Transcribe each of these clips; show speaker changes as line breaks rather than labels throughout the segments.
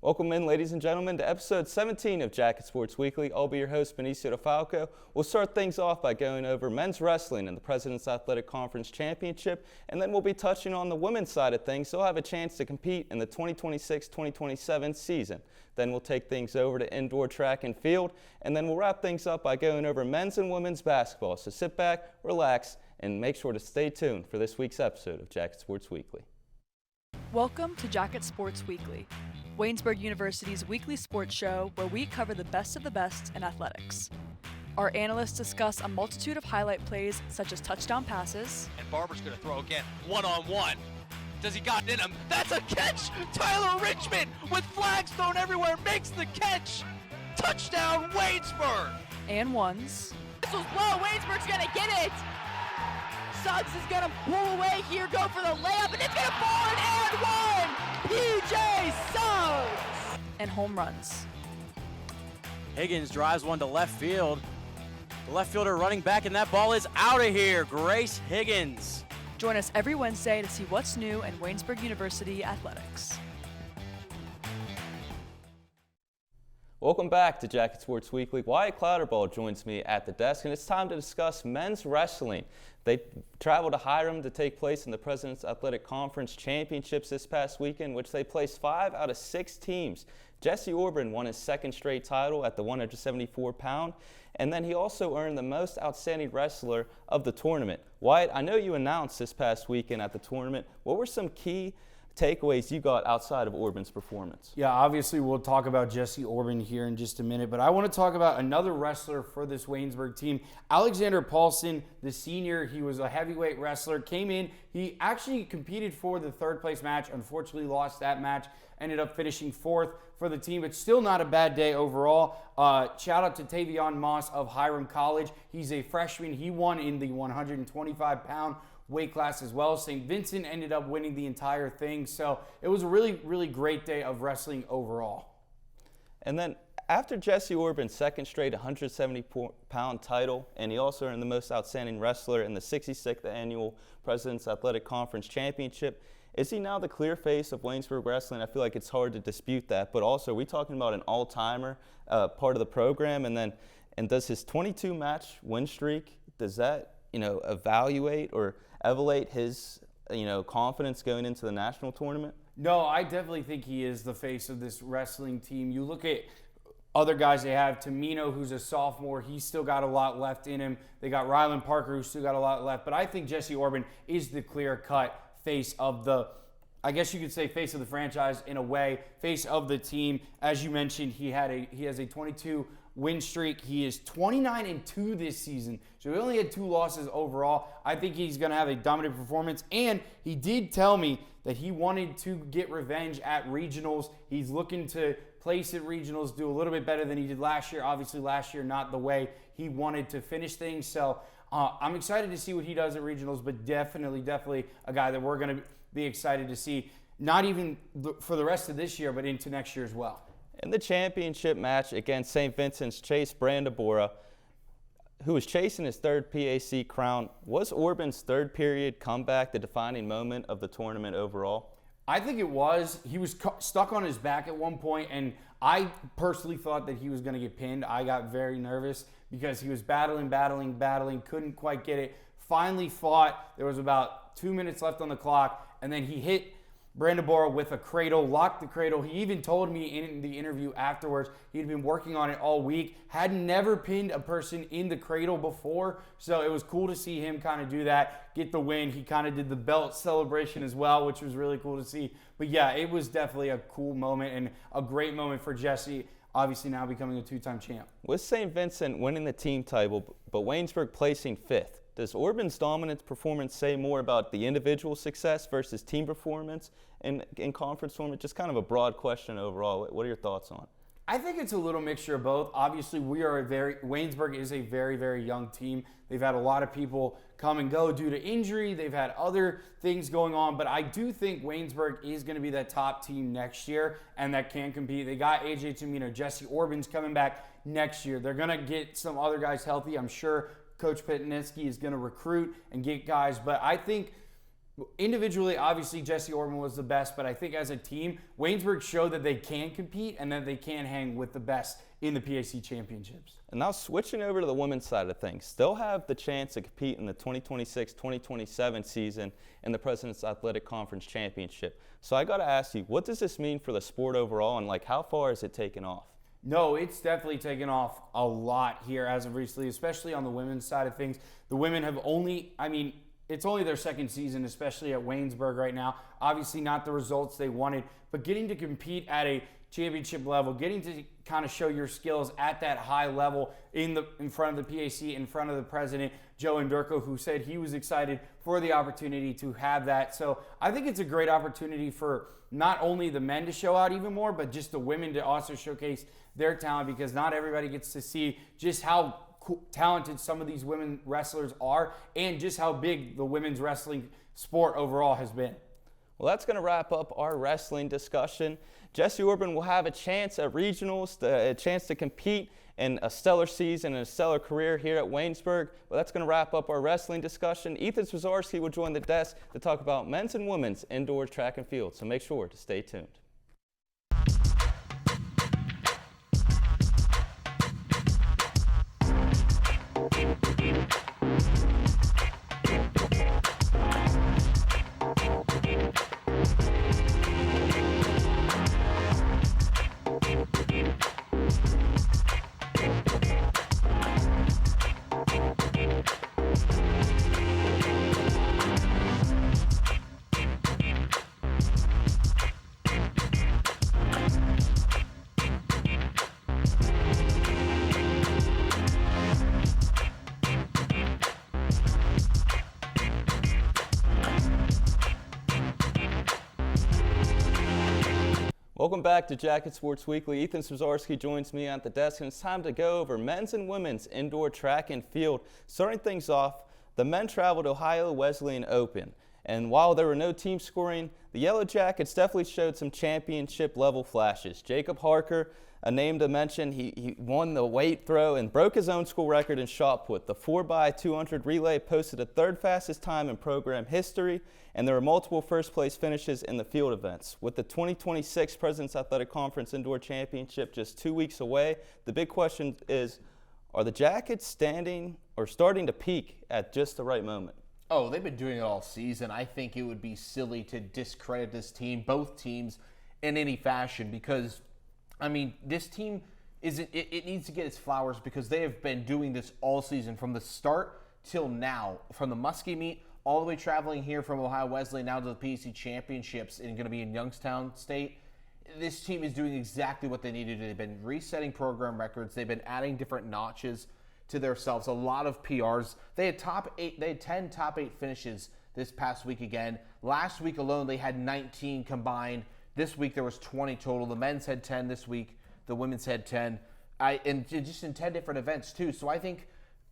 Welcome in, ladies and gentlemen, to episode 17 of Jacket Sports Weekly. I'll be your host, Benicio Defalco. We'll start things off by going over men's wrestling in the President's Athletic Conference Championship, and then we'll be touching on the women's side of things, so they'll have a chance to compete in the 2026-2027 season. Then we'll take things over to indoor track and field, and then we'll wrap things up by going over men's and women's basketball. So sit back, relax, and make sure to stay tuned for this week's episode of Jacket Sports Weekly.
Welcome to Jacket Sports Weekly, Waynesburg University's weekly sports show where we cover the best of the best in athletics. Our analysts discuss a multitude of highlight plays such as touchdown passes.
And Barber's going to throw again, one-on-one. Does he got it in him? That's a catch! Tyler Richmond with flags thrown everywhere makes the catch! Touchdown, Waynesburg!
And ones.
This was low, Waynesburg's going to get it! Suggs is going to pull away here, go for the layup, and it's going to fall in and one! PJ Suggs!
And home runs.
Higgins drives one to left field. The left fielder running back, and that ball is out of here. Grace Higgins.
Join us every Wednesday to see what's new in Waynesburg University athletics.
Welcome back to Jacket Sports Weekly. Wyatt Clatterbaugh joins me at the desk, and it's time to discuss men's wrestling. They traveled to Hiram to take place in the President's Athletic Conference Championships this past weekend, which they placed 5 out of 6 teams. Jesse Orban won his second straight title at the 174-pound, and then he also earned the most outstanding wrestler of the tournament. Wyatt, I know you announced this past weekend at the tournament. What were some key takeaways you got outside of Orban's performance?
Yeah, obviously we'll talk about Jesse Orban here in just a minute, but I want to talk about another wrestler for this Waynesburg team, Alexander Paulson, the senior. He was a heavyweight wrestler, came in. He actually competed for the third place match, unfortunately lost that match, ended up finishing 4th for the team, but still not a bad day overall. Shout out to Tavion Moss of Hiram College. He's a freshman. He won in the 125-pound weight class as well. St. Vincent ended up winning the entire thing. So it was a really, really great day of wrestling overall.
And then after Jesse Orban's second straight 170-pound title, and he also earned the most outstanding wrestler in the 66th annual President's Athletic Conference Championship, is he now the clear face of Waynesburg wrestling? I feel like it's hard to dispute that, but also are we talking about an all-timer part of the program? And does his 22-match win streak, does that evaluate or elevate his confidence going into the national tournament?
No, I definitely think he is the face of this wrestling team. You look at other guys they have, Tamino, who's a sophomore, he's still got a lot left in him. They got Rylan Parker, who's still got a lot left. But I think Jesse Orban is the clear-cut face of the, I guess you could say face of the franchise in a way, face of the team. As you mentioned, he has a 22 win streak. He is 29-2 this season, so he only had 2 losses overall. I think he's going to have a dominant performance, and he did tell me that he wanted to get revenge at regionals. He's looking to place at regionals, do a little bit better than he did last year. Obviously, last year not the way he wanted to finish things, so I'm excited to see what he does at regionals, but definitely a guy that we're going to be excited to see, not even for the rest of this year, but into next year as well.
In the championship match against St. Vincent's Chase Brandabora, who was chasing his third PAC crown, was Orban's third period comeback the defining moment of the tournament overall?
I think it was. He was stuck on his back at one point, and I personally thought that he was going to get pinned. I got very nervous because he was battling, couldn't quite get it. Finally fought. There was about 2 minutes left on the clock, and then he hit Brandabora with a cradle, locked the cradle. He even told me in the interview afterwards he'd been working on it all week, had never pinned a person in the cradle before, so it was cool to see him kind of do that, get the win. He kind of did the belt celebration as well, which was really cool to see. But yeah, it was definitely a cool moment and a great moment for Jesse, obviously now becoming a 2-time champ.
With St. Vincent winning the team title, but Waynesburg placing 5th, does Orban's dominant performance say more about the individual success versus team performance in conference tournament? Just kind of a broad question overall. What are your thoughts on?
I think it's a little mixture of both. Obviously, Waynesburg is a very, very young team. They've had a lot of people come and go due to injury. They've had other things going on, but I do think Waynesburg is going to be that top team next year and that can compete. They got AJ Tamino, Jesse Orban's coming back next year. They're going to get some other guys healthy. I'm sure Coach Petnitzky is going to recruit and get guys, but I think individually, obviously, Jesse Orban was the best, but I think as a team, Waynesburg showed that they can compete and that they can hang with the best in the PAC championships.
And now switching over to the women's side of things, still have the chance to compete in the 2026-2027 season in the President's Athletic Conference Championship. So I got to ask you, what does this mean for the sport overall, and like how far has it taken off?
No, it's definitely taken off a lot here as of recently, especially on the women's side of things. The women have it's only their second season, especially at Waynesburg right now. Obviously not the results they wanted, but getting to compete at a championship level, getting to kind of show your skills at that high level in front of the PAC, in front of the president, Joe Endurko, who said he was excited for the opportunity to have that. So I think it's a great opportunity for not only the men to show out even more, but just the women to also showcase their talent, because not everybody gets to see just how talented some of these women wrestlers are and just how big the women's wrestling sport overall has been.
Well, that's going to wrap up our wrestling discussion. Jesse Orban will have a chance at regionals, a chance to compete in a stellar season and a stellar career here at Waynesburg. Well, that's going to wrap up our wrestling discussion. Ethan Spozarski will join the desk to talk about men's and women's indoor track and field, so make sure to stay tuned. Welcome back to Jacket Sports Weekly. Ethan Spozarski joins me at the desk, and it's time to go over men's and women's indoor track and field. Starting things off, the men traveled Ohio Wesleyan Open, and while there were no team scoring, the Yellow Jackets definitely showed some championship level flashes. Jacob Harker, a name to mention, he won the weight throw and broke his own school record in shot put. The 4x200 relay posted the third fastest time in program history, and there were multiple first-place finishes in the field events. With the 2026 President's Athletic Conference Indoor Championship just 2 weeks away, the big question is, are the Jackets standing or starting to peak at just the right moment?
Oh, they've been doing it all season. I think it would be silly to discredit this team, both teams, in any fashion, because, I mean, this team it needs to get its flowers because they have been doing this all season from the start till now, from the Muskie meet all the way traveling here from Ohio Wesleyan now to the PAC Championships and going to be in Youngstown State. This team is doing exactly what they needed to do. They've been resetting program records. They've been adding different notches to themselves, a lot of PRs. They had 10 top 8 finishes this past week again. Last week alone, they had 19 combined. This week, there was 20 total. The men's had 10 this week. The women's had 10. And just in 10 different events, too. So I think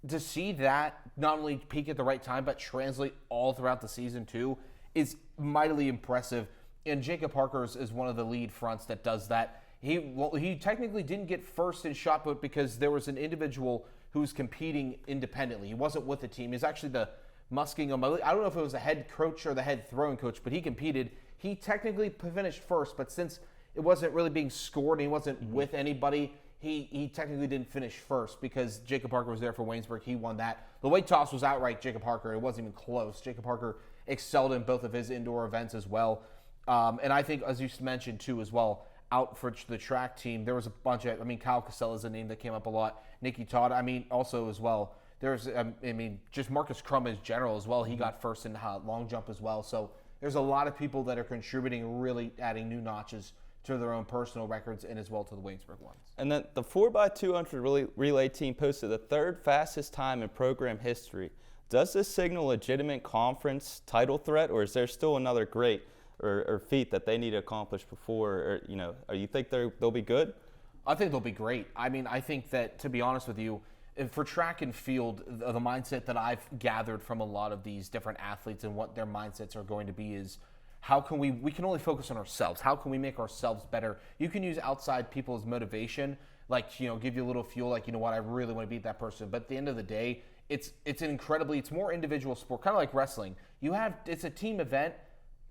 to see that not only peak at the right time, but translate all throughout the season, too, is mightily impressive. And Jacob Harker is one of the lead fronts that does that. He technically didn't get first in shot put because there was an individual who was competing independently. He wasn't with the team. He's actually the Musking. I don't know if it was the head coach or the head throwing coach, but he competed. He technically finished first, but since it wasn't really being scored and he wasn't with anybody, he technically didn't finish first because Jacob Harker was there for Waynesburg. He won that. The weight toss was outright Jacob Harker. It wasn't even close. Jacob Harker excelled in both of his indoor events as well. And I think, as you mentioned, too, as well, out for the track team, there was a bunch of, Kyle Casella is a name that came up a lot. Nikki Todd, also as well. There's, just Marcus Crum as general as well. He got first in long jump as well. So there's a lot of people that are contributing, really adding new notches to their own personal records and as well to the Waynesburg ones.
And then the 4x200 relay team posted the third fastest time in program history. Does this signal legitimate conference title threat, or is there still another great or feat that they need to accomplish before, or, you think they'll be good?
I think they'll be great. I think that, to be honest with you, for track and field, the mindset that I've gathered from a lot of these different athletes and what their mindsets are going to be is, how can we can only focus on ourselves. How can we make ourselves better? You can use outside people as motivation, give you a little fuel, I really want to beat that person. But at the end of the day, it's more individual sport, kind of like wrestling. It's a team event,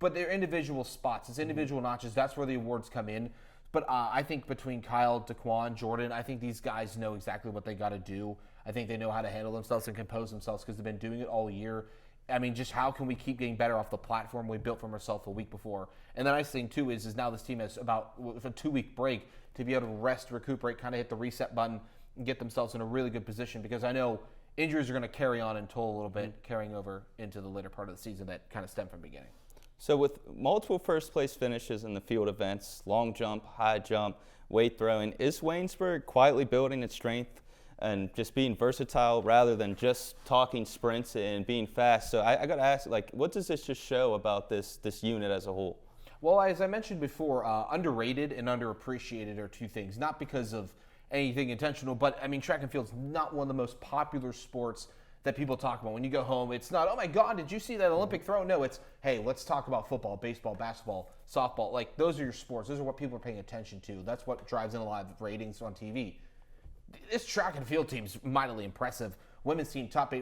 but they're individual spots. It's individual notches. That's where the awards come in. But I think between Kyle, Daquan, Jordan, I think these guys know exactly what they got to do. I think they know how to handle themselves and compose themselves because they've been doing it all year. I mean, just how can we keep getting better off the platform we built for ourselves a week before? And the nice thing, too, is now this team has about a 2-week break to be able to rest, recuperate, kind of hit the reset button and get themselves in a really good position because I know injuries are going to carry on and toll a little bit, carrying over into the later part of the season that kind of stemmed from the beginning.
So with multiple first-place finishes in the field events, long jump, high jump, weight throwing, is Waynesburg quietly building its strength and just being versatile rather than just talking sprints and being fast? So I got to ask, like, what does this just show about this unit as a whole?
Well, as I mentioned before, underrated and underappreciated are two things. Not because of anything intentional, but, I mean, track and field's not one of the most popular sports that people talk about. When you go home, it's not, oh my God, did you see that Olympic throw? No, it's, hey, let's talk about football, baseball, basketball, softball. Like, those are your sports. Those are what people are paying attention to. That's what drives in a lot of ratings on TV. This track and field team's mightily impressive. Women's team, top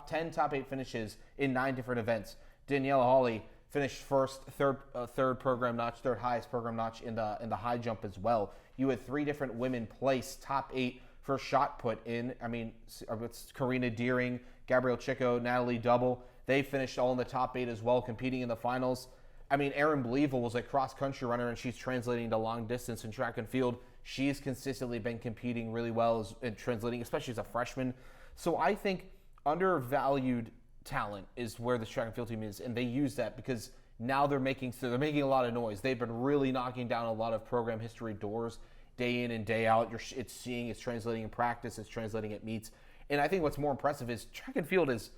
10 top 8 finishes in 9 different events. Daniela Hawley finished first, third program notch, third highest program notch in the high jump as well. You had 3 different women place top 8 for shot put in. I mean, it's Karina Deering, Gabrielle Chico, Natalie Double. They finished all in the top 8 as well, competing in the finals. I mean, Erin Blevel was a cross-country runner, and she's translating to long distance in track and field. She's consistently been competing really well and translating, especially as a freshman. So I think undervalued talent is where the track and field team is, and they use that because now they're making a lot of noise. They've been really knocking down a lot of program history doors day in and day out. It's translating in practice, it's translating at meets. And I think what's more impressive is track and field is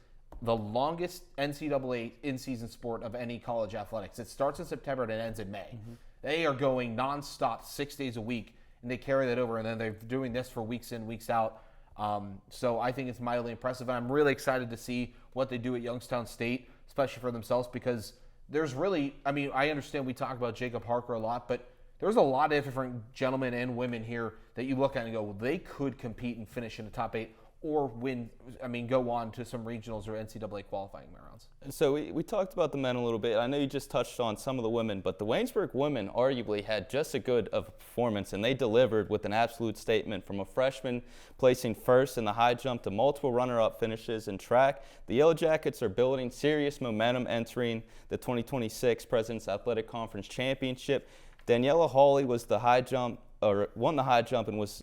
the longest NCAA in-season sport of any college athletics. It starts in September and it ends in May. Mm-hmm. They are going nonstop 6 days a week, and they carry that over, and then they're doing this for weeks in, weeks out. So I think it's mildly impressive, and I'm really excited to see what they do at Youngstown State, especially for themselves, because there's really, I mean, I understand we talk about Jacob Harker a lot, but there's a lot of different gentlemen and women here that you look at and go, well, they could compete and finish in the top 8 or go on to some regionals or NCAA qualifying rounds.
So we talked about the men a little bit. I know you just touched on some of the women, but the Waynesburg women arguably had just as good of a performance, and they delivered with an absolute statement from a freshman placing first in the high jump to multiple runner-up finishes in track. The Yellow Jackets are building serious momentum entering the 2026 President's Athletic Conference Championship. Daniela Hawley won the high jump and was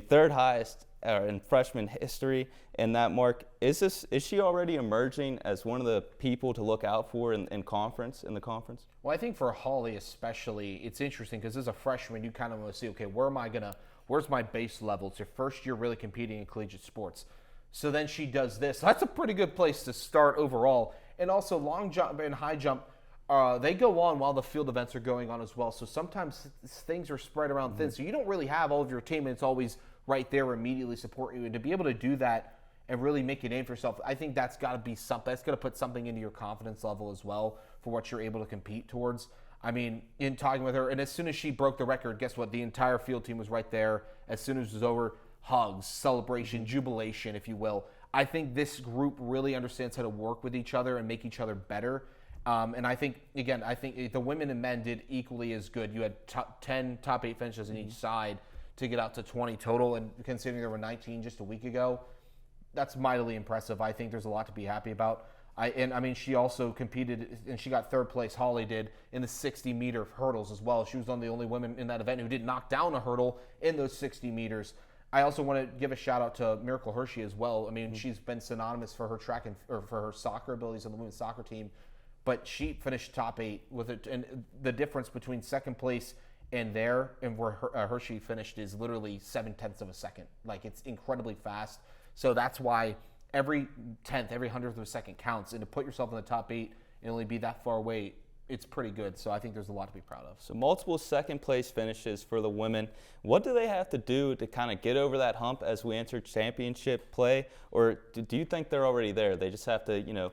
third highest in freshman history in that mark. Is she already emerging as one of the people to look out for in the conference?
Well, I think for Hawley especially, it's interesting because as a freshman, you kind of want to see, okay, where's my base level? It's your first year really competing in collegiate sports. So then she does this. That's a pretty good place to start overall. And also long jump and high jump, they go on while the field events are going on as well. So sometimes things are spread around thin. So you don't really have all of your teammates always right there immediately support you. And to be able to do that and really make a name for yourself, I think that's got to be something. That's got to put something into your confidence level as well for what you're able to compete towards. I mean, in talking with her, and as soon as she broke the record, guess what? The entire field team was right there. As soon as it was over, hugs, celebration, jubilation, if you will. I think this group really understands how to work with each other and make each other better. And I think the women and men did equally as good. You had 10 top 8 finishes in each side to get out to 20 total. And considering there were 19 just a week ago, that's mightily impressive. I think there's a lot to be happy about. She also competed, and she got third place, Hawley did, in the 60-meter hurdles as well. She was one of the only women in that event who did knock down a hurdle in those 60 meters. I also want to give a shout-out to Miracle Hershey as well. I mean, she's been synonymous for her for her soccer abilities on the women's soccer team. But she finished top 8 with it, and the difference between second place and where Hershey finished is literally 0.7 of a second. Like, it's incredibly fast. So that's why every 100th of a second counts. And to put yourself in the top 8 and only be that far away, it's pretty good. So I think there's a lot to be proud of.
So multiple second place finishes for the women. What do they have to do to kind of get over that hump as we enter championship play? Or do you think they're already there? They just have to,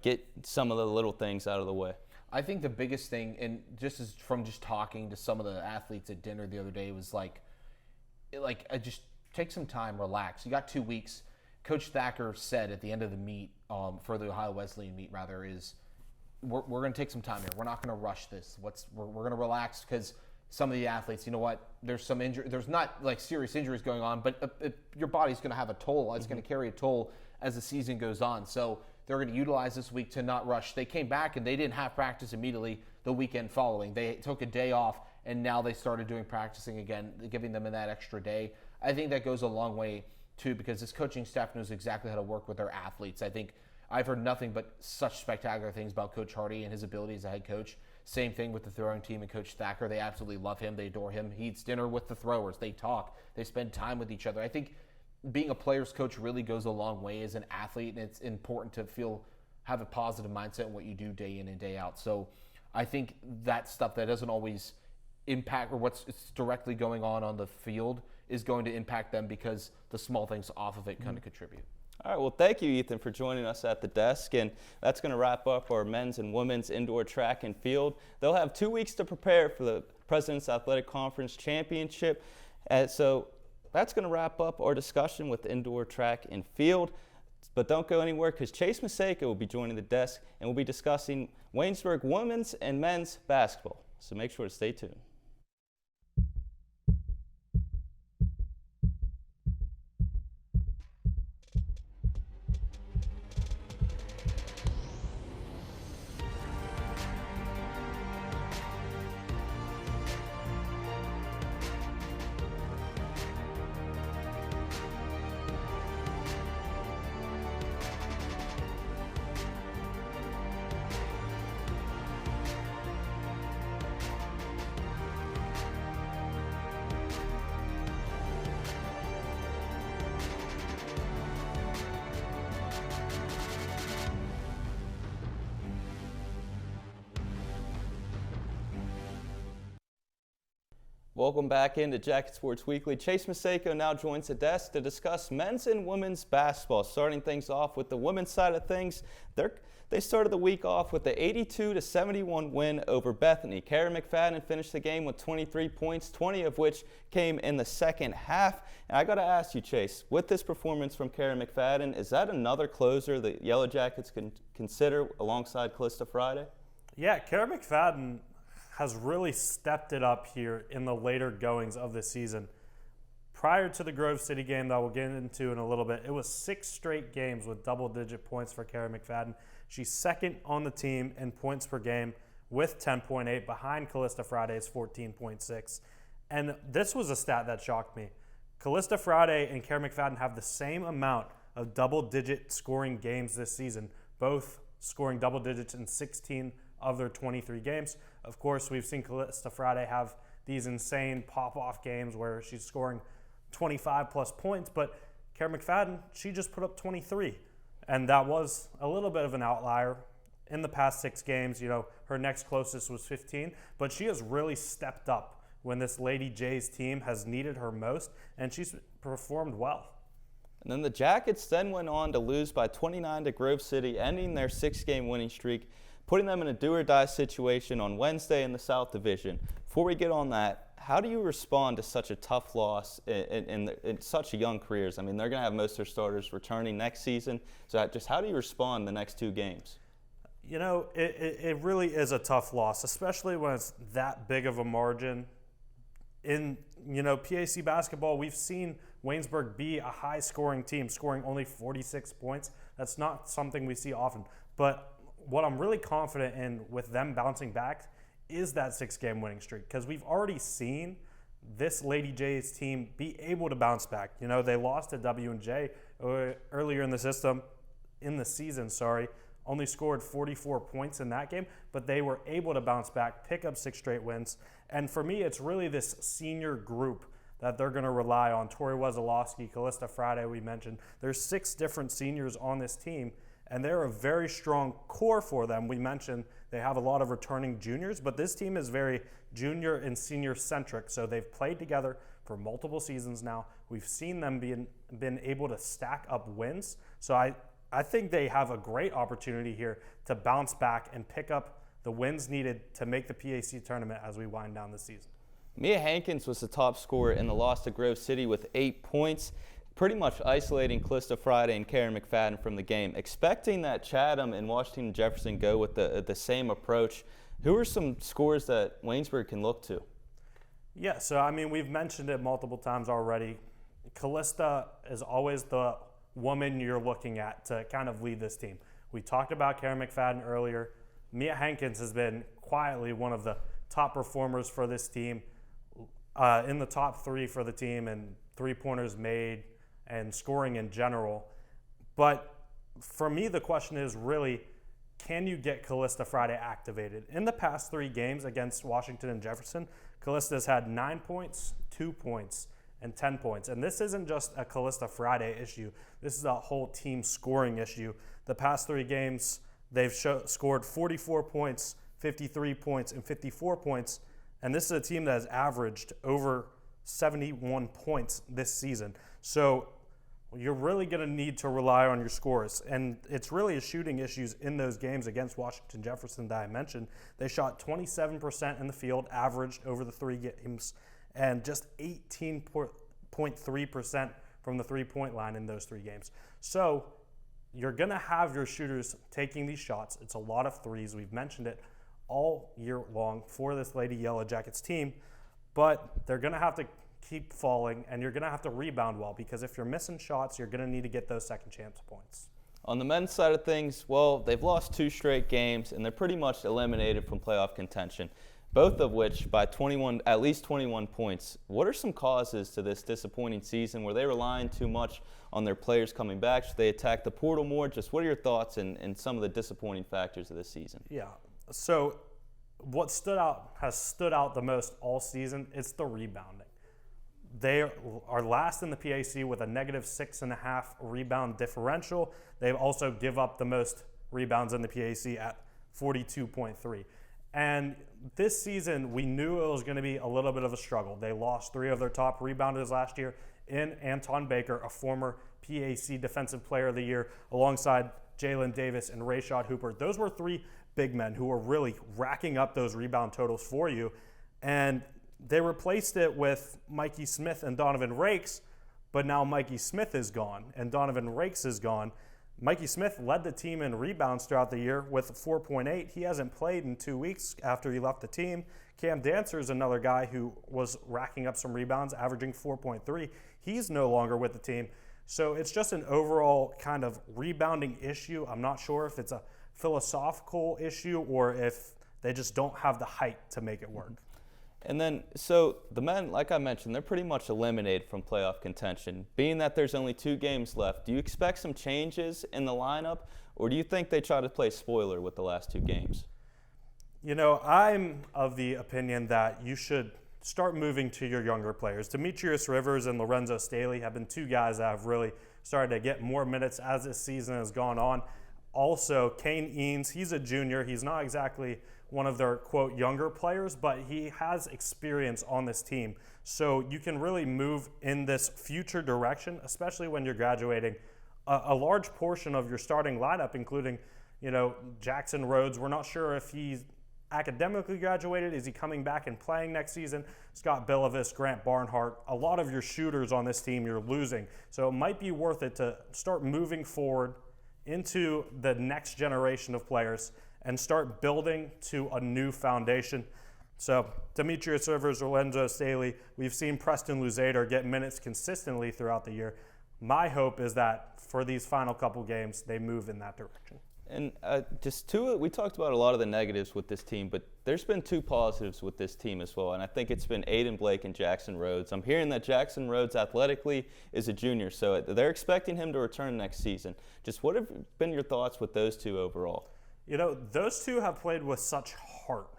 get some of the little things out of the way?
I think the biggest thing, and just as from just talking to some of the athletes at dinner the other day, was take some time, relax. You got 2 weeks. Coach Thacker said at the end of the meet, for the Ohio Wesleyan meet rather, is we're going to take some time here. We're not going to rush this. We're going to relax because some of the athletes, you know what, there's some injury. There's not like serious injuries going on, but your body's going to have a toll. It's going to carry a toll as the season goes on. So they're going to utilize this week to not rush. They came back and they didn't have practice immediately the weekend following. They took a day off and now they started doing practicing again, giving them that extra day. I think that goes a long way too, because this coaching staff knows exactly how to work with their athletes. I think I've heard nothing but such spectacular things about Coach Hardy and his ability as a head coach. Same thing with the throwing team and Coach Thacker. They absolutely love him. They adore him. He eats dinner with the throwers. They talk. They spend time with each other. I think being a player's coach really goes a long way as an athlete, and it's important to have a positive mindset in what you do day in and day out. So I think that stuff that doesn't always impact, or what's directly going on the field, is going to impact them because the small things off of it kind of contribute.
All right, well, thank you, Ethan, for joining us at the desk, and that's going to wrap up our men's and women's indoor track and field. They'll have 2 weeks to prepare for the President's Athletic Conference Championship, so that's going to wrap up our discussion with indoor track and field. But don't go anywhere, because Chase Maceiko will be joining the desk, and we'll be discussing Waynesburg women's and men's basketball. So make sure to stay tuned. Welcome back into Jacket Sports Weekly. Chase Maceiko now joins the desk to discuss men's and women's basketball. Starting things off with the women's side of things, they started the week off with the 82-71 win over Bethany. Kara McFadden finished the game with 23 points, 20 of which came in the second half. And I got to ask you, Chase, with this performance from Kara McFadden, is that another closer the Yellow Jackets can consider alongside Callista Friday?
Yeah, Kara McFadden has really stepped it up here in the later goings of the season. Prior to the Grove City game that we'll get into in a little bit, it was 6 straight games with double-digit points for Kara McFadden. She's second on the team in points per game with 10.8, behind Callista Friday's 14.6. And this was a stat that shocked me. Callista Friday and Kara McFadden have the same amount of double-digit scoring games this season, both scoring double digits in 16 of their 23 games. Of course, we've seen Callista Friday have these insane pop-off games where she's scoring 25-plus points, but Kara McFadden, she just put up 23, and that was a little bit of an outlier. In the past 6 games, her next closest was 15, but she has really stepped up when this Lady Jays team has needed her most, and she's performed well.
And then the Jackets then went on to lose by 29 to Grove City, ending their 6-game winning streak, putting them in a do-or-die situation on Wednesday in the South Division. Before we get on that, how do you respond to such a tough loss in such young careers? I mean, they're going to have most of their starters returning next season. So just how do you respond the next 2 games?
It really is a tough loss, especially when it's that big of a margin. In, PAC basketball, we've seen Waynesburg be a high-scoring team, scoring only 46 points. That's not something we see often. But what I'm really confident in with them bouncing back is that 6-game winning streak, because we've already seen this Lady Jays team be able to bounce back. They lost to W&J earlier in the season, only scored 44 points in that game, but they were able to bounce back, pick up 6 straight wins. And for me, it's really this senior group that they're going to rely on. Tori Wesolowski, Callista Friday, we mentioned. There's 6 different seniors on this team, and they're a very strong core for them. We mentioned they have a lot of returning juniors, but this team is very junior and senior centric. So they've played together for multiple seasons now. We've seen them been able to stack up wins. So I think they have a great opportunity here to bounce back and pick up the wins needed to make the PAC tournament as we wind down the season.
Mia Henkins was the top scorer in the loss to Grove City with 8 points, pretty much isolating Callista Friday and Karen McFadden from the game. Expecting that Chatham and Washington Jefferson go with the same approach, who are some scores that Waynesburg can look to?
Yeah, so I mean, we've mentioned it multiple times already. Callista is always the woman you're looking at to kind of lead this team. We talked about Karen McFadden earlier. Mia Henkins has been quietly one of the top performers for this team, in the top 3 for the team and 3-pointers made and scoring in general. But for me, the question is really, can you get Callista Friday activated? In the past 3 games against Washington and Jefferson, Callista's had 9 points, 2 points, and 10 points. And this isn't just a Callista Friday issue. This is a whole team scoring issue. The past 3 games, they've scored 44 points, 53 points, and 54 points. And this is a team that has averaged over 71 points this season. So you're really going to need to rely on your scores. And it's really a shooting issues in those games against Washington Jefferson that I mentioned. They shot 27% in the field, averaged over the 3 games, and just 18.3% from the 3-point line in those 3 games. So you're going to have your shooters taking these shots. It's a lot of threes. We've mentioned it all year long for this Lady Yellow Jackets team, but they're going to have to keep falling, and you're going to have to rebound well, because if you're missing shots, you're going to need to get those second chance points.
On the men's side of things, well, they've lost 2 straight games, and they're pretty much eliminated from playoff contention, both of which by at least 21 points. What are some causes to this disappointing season? Were they relying too much on their players coming back? Should they attack the portal more? Just what are your thoughts and some of the disappointing factors of this season?
Yeah, so what has stood out the most all season is the rebounding. They are last in the PAC with a negative 6.5 rebound differential. They also give up the most rebounds in the PAC at 42.3. And this season, we knew it was going to be a little bit of a struggle. They lost 3 of their top rebounders last year in Anton Baker, a former PAC Defensive Player of the Year, alongside Jalen Davis and Rayshad Hooper. Those were 3 big men who were really racking up those rebound totals for you. And they replaced it with Mikey Smith and Donovan Rakes, but now Mikey Smith is gone and Donovan Rakes is gone. Mikey Smith led the team in rebounds throughout the year with 4.8. He hasn't played in 2 weeks after he left the team. Cam Dancer is another guy who was racking up some rebounds, averaging 4.3. He's no longer with the team. So it's just an overall kind of rebounding issue. I'm not sure if it's a philosophical issue or if they just don't have the height to make it work.
And then, so the men, like I mentioned, they're pretty much eliminated from playoff contention. Being that there's only 2 games left, do you expect some changes in the lineup, or do you think they try to play spoiler with the last 2 games?
You know, I'm of the opinion that you should start moving to your younger players. Demetrius Rivers and Lorenzo Staley have been 2 guys that have really started to get more minutes as this season has gone on. Also, Kane Eanes, he's a junior. He's not exactly one of their, quote, younger players, but he has experience on this team. So you can really move in this future direction, especially when you're graduating a large portion of your starting lineup, including, you know, Jackson Rhodes. We're not sure if he's academically graduated. Is he coming back and playing next season? Scott Billivis, Grant Barnhart, a lot of your shooters on this team you're losing. So it might be worth it to start moving forward into the next generation of players and start building to a new foundation. So Demetrius Rivers, Lorenzo Staley, we've seen Preston Luzader get minutes consistently throughout the year. My hope is that for these final couple games, they move in that direction.
And we talked about a lot of the negatives with this team, but there's been 2 positives with this team as well, and I think it's been Aiden Blake and Jackson Rhodes. I'm hearing that Jackson Rhodes athletically is a junior, so they're expecting him to return next season. Just what have been your thoughts with those 2 overall?
You know, those 2 have played with such heart.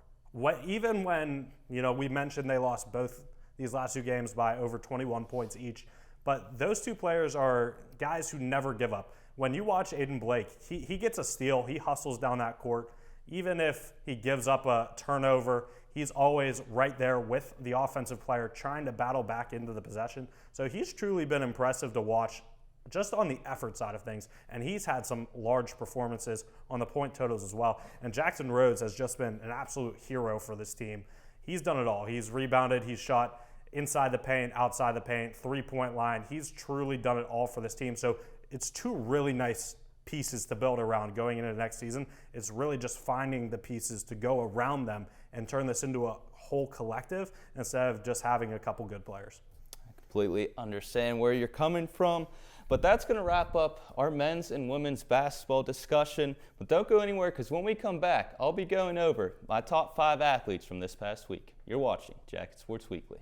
Even when, you know, we mentioned they lost both these last 2 games by over 21 points each, but those 2 players are guys who never give up. When you watch Aiden Blake, he gets a steal, he hustles down that court. Even if he gives up a turnover, he's always right there with the offensive player trying to battle back into the possession. So he's truly been impressive to watch just on the effort side of things, and he's had some large performances on the point totals as well. And Jackson Rhodes has just been an absolute hero for this team. He's done it all. He's rebounded, he's shot inside the paint, outside the paint, three-point line. He's truly done it all for this team. So it's two really nice pieces to build around going into next season. It's really just finding the pieces to go around them and turn this into a whole collective instead of just having a couple good players.
I completely understand where you're coming from, but that's going to wrap up our men's and women's basketball discussion. But don't go anywhere, because when we come back, I'll be going over my top 5 athletes from this past week. You're watching Jacket Sports Weekly.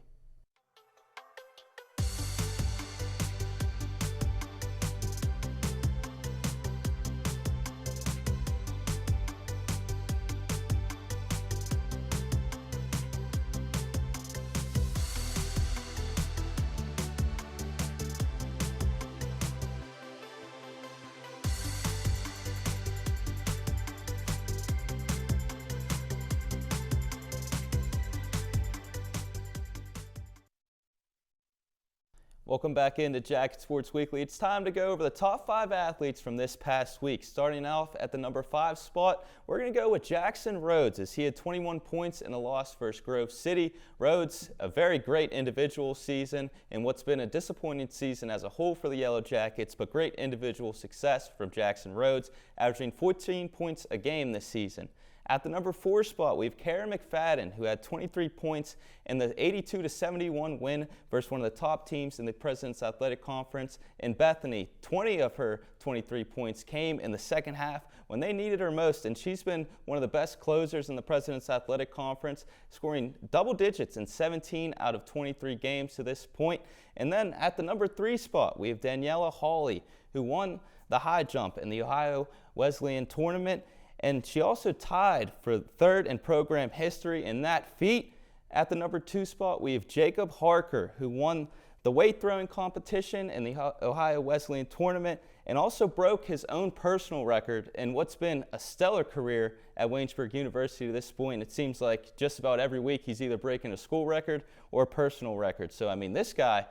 Welcome back into Jacket Sports Weekly. It's time to go over the top 5 athletes from this past week. Starting off at the number 5 spot, we're going to go with Jackson Rhodes, as he had 21 points in a loss versus Grove City. Rhodes, a very great individual season in what's been a disappointing season as a whole for the Yellow Jackets, but great individual success from Jackson Rhodes, averaging 14 points a game this season. At the number 4 spot, we have Karen McFadden, who had 23 points in the 82-71 win versus one of the top teams in the President's Athletic Conference. In Bethany, 20 of her 23 points came in the second half when they needed her most, and she's been one of the best closers in the President's Athletic Conference, scoring double digits in 17 out of 23 games to this point. And then at the number 3 spot, we have Daniela Hawley, who won the high jump in the Ohio Wesleyan tournament. And she also tied for 3rd in program history in that feat. At the number 2 spot, we have Jacob Harker, who won the weight throwing competition in the Ohio Wesleyan tournament and also broke his own personal record in what's been a stellar career at Waynesburg University to this point. It seems like just about every week he's either breaking a school record or a personal record. So, I mean, this guy,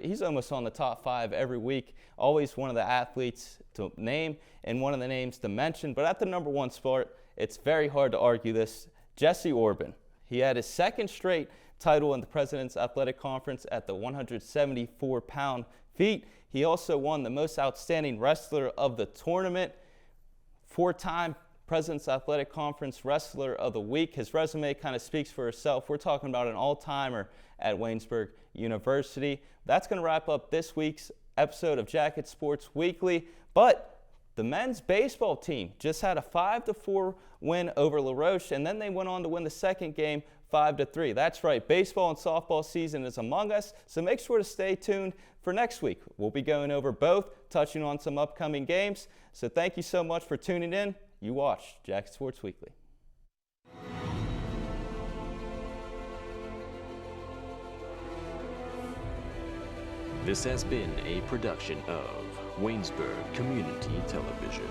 he's almost on the top 5 every week, always one of the athletes to name and one of the names to mention. But at the number 1 spot, it's very hard to argue this, Jesse Orban. He had his 2nd straight title in the President's Athletic Conference at the 174-pound feat. He also won the most outstanding wrestler of the tournament, 4-time President's Athletic Conference Wrestler of the Week. His resume kind of speaks for itself. We're talking about an all-timer at Waynesburg University. That's going to wrap up this week's episode of Jacket Sports Weekly. But the men's baseball team just had a 5-4 win over La Roche, and then they went on to win the second game 5-3. That's right, baseball and softball season is among us, so make sure to stay tuned for next week. We'll be going over both, touching on some upcoming games. So thank you so much for tuning in. You watch Jacket Sports Weekly.
This has been a production of Waynesburg Community Television.